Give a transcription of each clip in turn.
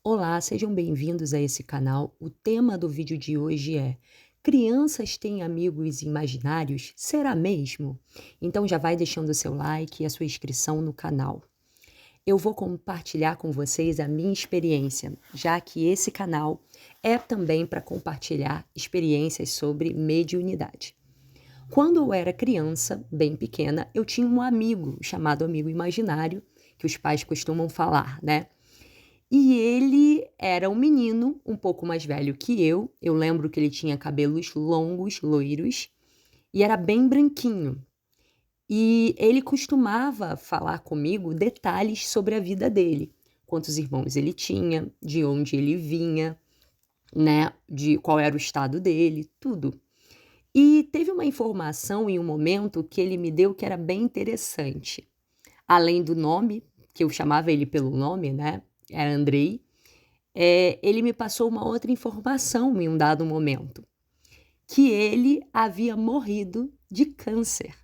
Olá, sejam bem-vindos a esse canal. O tema do vídeo de hoje é: crianças têm amigos imaginários? Será mesmo? Então já vai deixando o seu like e a sua inscrição no canal. Eu vou compartilhar com vocês a minha experiência, já que esse canal é também para compartilhar experiências sobre mediunidade. Quando eu era criança, bem pequena, eu tinha um amigo chamado amigo imaginário, que os pais costumam falar, né? E ele era um menino um pouco mais velho que eu lembro que ele tinha cabelos longos, loiros, e era bem branquinho. E ele costumava falar comigo detalhes sobre a vida dele, quantos irmãos ele tinha, de onde ele vinha, né, de qual era o estado dele, tudo. E teve uma informação em um momento que ele me deu que era bem interessante. Além do nome, que eu chamava ele pelo nome, né, era Andrei. Ele me passou uma outra informação em um dado momento, que ele havia morrido de câncer.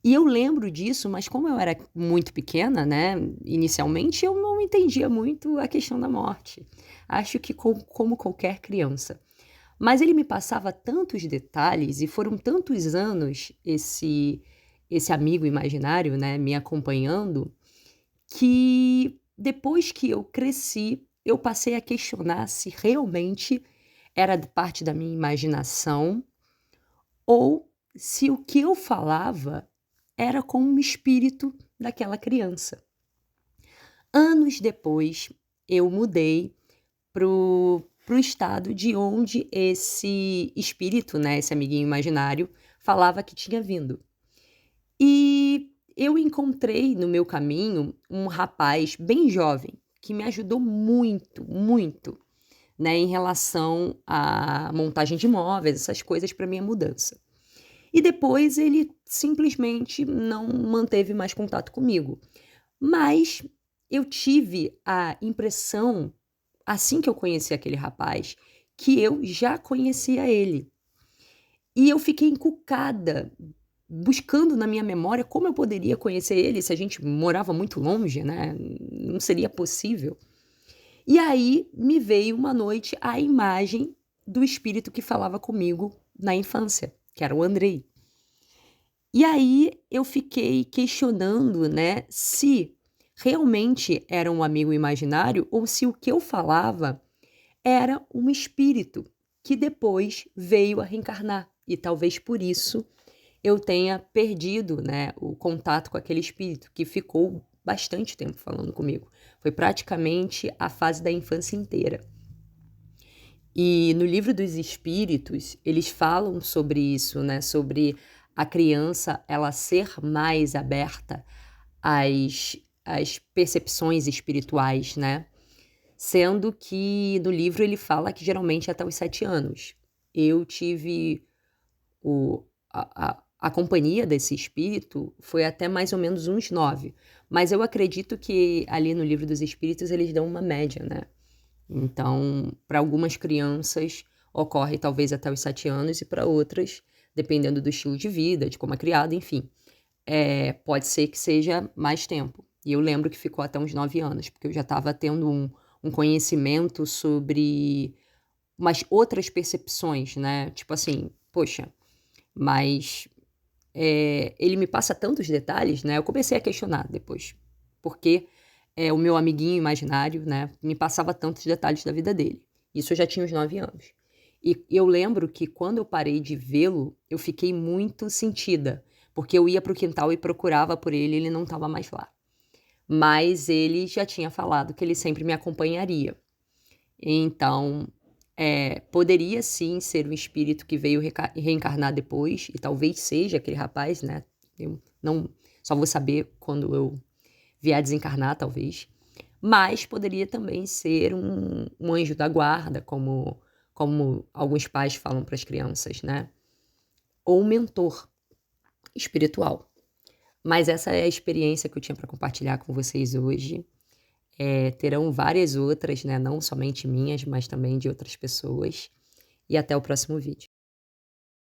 E eu lembro disso, mas como eu era muito pequena, né, inicialmente eu não entendia muito a questão da morte. Acho que como qualquer criança. Mas ele me passava tantos detalhes e foram tantos anos esse amigo imaginário, né, me acompanhando, que depois que eu cresci, eu passei a questionar se realmente era parte da minha imaginação ou se o que eu falava era com um espírito daquela criança. Anos depois, eu mudei pro estado de onde esse espírito, né, esse amiguinho imaginário, falava que tinha vindo. E eu encontrei no meu caminho um rapaz bem jovem, que me ajudou muito, muito, né, em relação à montagem de móveis, essas coisas para minha mudança. E depois ele simplesmente não manteve mais contato comigo. Mas eu tive a impressão, assim que eu conheci aquele rapaz, que eu já conhecia ele. E eu fiquei encucada, buscando na minha memória como eu poderia conhecer ele se a gente morava muito longe, né, não seria possível. E aí me veio uma noite a imagem do espírito que falava comigo na infância, que era o Andrei. E aí eu fiquei questionando, né, se realmente era um amigo imaginário ou se o que eu falava era um espírito que depois veio a reencarnar. E talvez por isso eu tenha perdido, né, o contato com aquele espírito que ficou bastante tempo falando comigo. Foi praticamente a fase da infância inteira. E no livro dos espíritos, eles falam sobre isso, né, sobre a criança ela ser mais aberta às percepções espirituais, né? Sendo que no livro ele fala que geralmente é até os 7 anos. Eu tive a companhia desse espírito foi até mais ou menos uns 9. Mas eu acredito que ali no livro dos espíritos eles dão uma média, né? Então, para algumas crianças ocorre talvez até os 7 anos e para outras, dependendo do estilo de vida, de como é criado, enfim, pode ser que seja mais tempo. E eu lembro que ficou até uns 9 anos, porque eu já estava tendo um conhecimento sobre umas outras percepções, né? Tipo assim, poxa, mas ele me passa tantos detalhes, né? Eu comecei a questionar depois, porque o meu amiguinho imaginário, né, me passava tantos detalhes da vida dele. Isso eu já tinha uns 9 anos. E eu lembro que quando eu parei de vê-lo, eu fiquei muito sentida, porque eu ia para o quintal e procurava por ele, e ele não estava mais lá. Mas ele já tinha falado que ele sempre me acompanharia. Então, poderia sim ser um espírito que veio reencarnar depois, e talvez seja aquele rapaz, né? Eu não só vou saber quando eu vier a desencarnar, talvez. Mas poderia também ser um anjo da guarda, como alguns pais falam para as crianças, né? Ou um mentor espiritual. Mas essa é a experiência que eu tinha para compartilhar com vocês hoje. Terão várias outras, né? Não somente minhas, mas também de outras pessoas. E até o próximo vídeo.